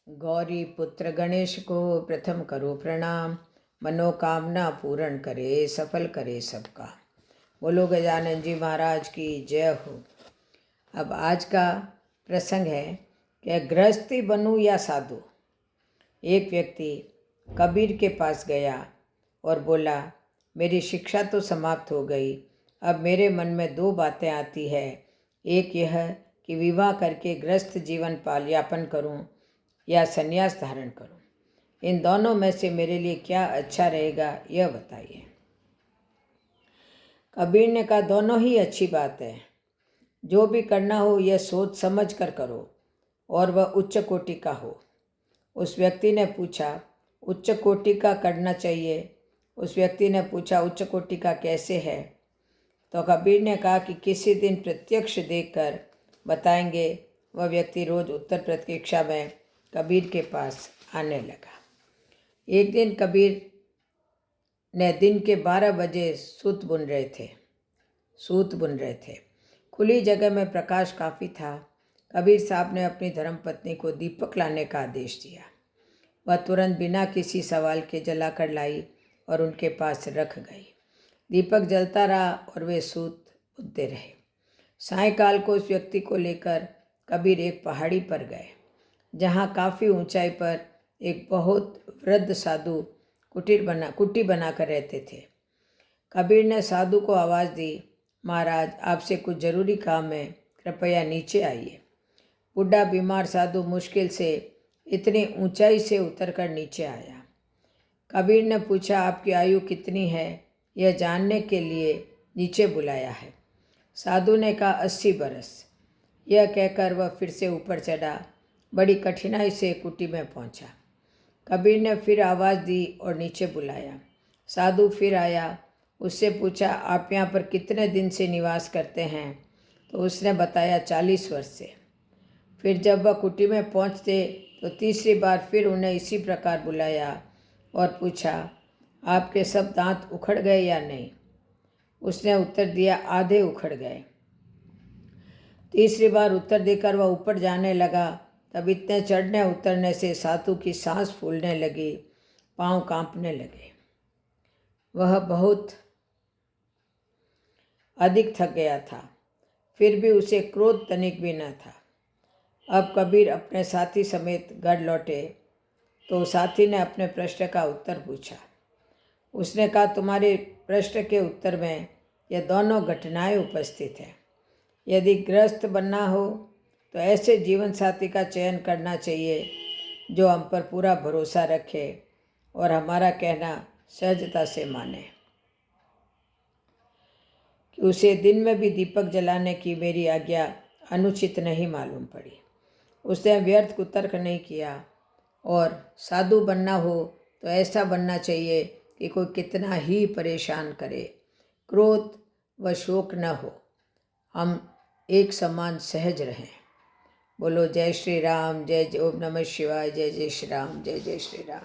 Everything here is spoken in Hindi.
गौरी पुत्र गणेश को प्रथम करो प्रणाम। मनोकामना पूर्ण करे, सफल करे सबका। बोलो गजानन जी महाराज की जय हो। अब आज का प्रसंग है कि गृहस्थी बनूं या साधु। एक व्यक्ति कबीर के पास गया और बोला, मेरी शिक्षा तो समाप्त हो गई, अब मेरे मन में दो बातें आती है। एक यह कि विवाह करके गृहस्थ जीवन यापन करूं या संन्यास धारण करूं। इन दोनों में से मेरे लिए क्या अच्छा रहेगा, यह बताइए। कबीर ने कहा, दोनों ही अच्छी बात है। जो भी करना हो यह सोच समझ कर करो और वह उच्च कोटि का हो। उस व्यक्ति ने पूछा, उच्च कोटि का करना चाहिए। उस व्यक्ति ने पूछा, उच्च कोटि का कैसे है? तो कबीर ने कहा कि किसी दिन प्रत्यक्ष देखकर बताएंगे। वह व्यक्ति रोज उत्तर प्रतीक्षा में कबीर के पास आने लगा। एक दिन कबीर ने दिन के 12 बजे सूत बुन रहे थे। खुली जगह में प्रकाश काफ़ी था। कबीर साहब ने अपनी धर्मपत्नी को दीपक लाने का आदेश दिया। वह तुरंत बिना किसी सवाल के जलाकर लाई और उनके पास रख गई। दीपक जलता रहा और वे सूत बुनते रहे। सायंकाल को उस व्यक्ति को लेकर कबीर एक पहाड़ी पर गए, जहाँ काफ़ी ऊंचाई पर एक बहुत वृद्ध साधु कुटी बनाकर रहते थे। कबीर ने साधु को आवाज़ दी, महाराज आपसे कुछ ज़रूरी काम है, कृपया नीचे आइए। बूढ़ा बीमार साधु मुश्किल से इतनी ऊंचाई से उतरकर नीचे आया। कबीर ने पूछा, आपकी आयु कितनी है, यह जानने के लिए नीचे बुलाया है। साधु ने कहा, 80 बरस। यह कहकर वह फिर से ऊपर चढ़ा। बड़ी कठिनाई से कुटी में पहुंचा। कबीर ने फिर आवाज़ दी और नीचे बुलाया। साधु फिर आया। उससे पूछा, आप यहाँ पर कितने दिन से निवास करते हैं? तो उसने बताया, 40 वर्ष से। फिर जब वह कुटी में पहुँचते तो तीसरी बार फिर उन्हें इसी प्रकार बुलाया और पूछा, आपके सब दांत उखड़ गए या नहीं? उसने उत्तर दिया, आधे उखड़ गए। तीसरी बार उत्तर देकर वह ऊपर जाने लगा। तब इतने चढ़ने उतरने से साधु की सांस फूलने लगी, पांव कांपने लगे। वह बहुत अधिक थक गया था, फिर भी उसे क्रोध तनिक भी न था। अब कबीर अपने साथी समेत घर लौटे तो साथी ने अपने प्रश्न का उत्तर पूछा। उसने कहा, तुम्हारे प्रश्न के उत्तर में यह दोनों घटनाएं उपस्थित हैं। यदि गृहस्थ बनना हो तो ऐसे जीवन साथी का चयन करना चाहिए जो हम पर पूरा भरोसा रखे और हमारा कहना सहजता से माने। कि उसे दिन में भी दीपक जलाने की मेरी आज्ञा अनुचित नहीं मालूम पड़ी। उसने व्यर्थ कुतर्क नहीं किया। और साधु बनना हो तो ऐसा बनना चाहिए कि कोई कितना ही परेशान करे, क्रोध व शोक न हो, हम एक समान सहज रहें। बोलो जय श्री राम, जय ओम नमः शिवाय, जय जय श्री राम, जय जय श्री राम।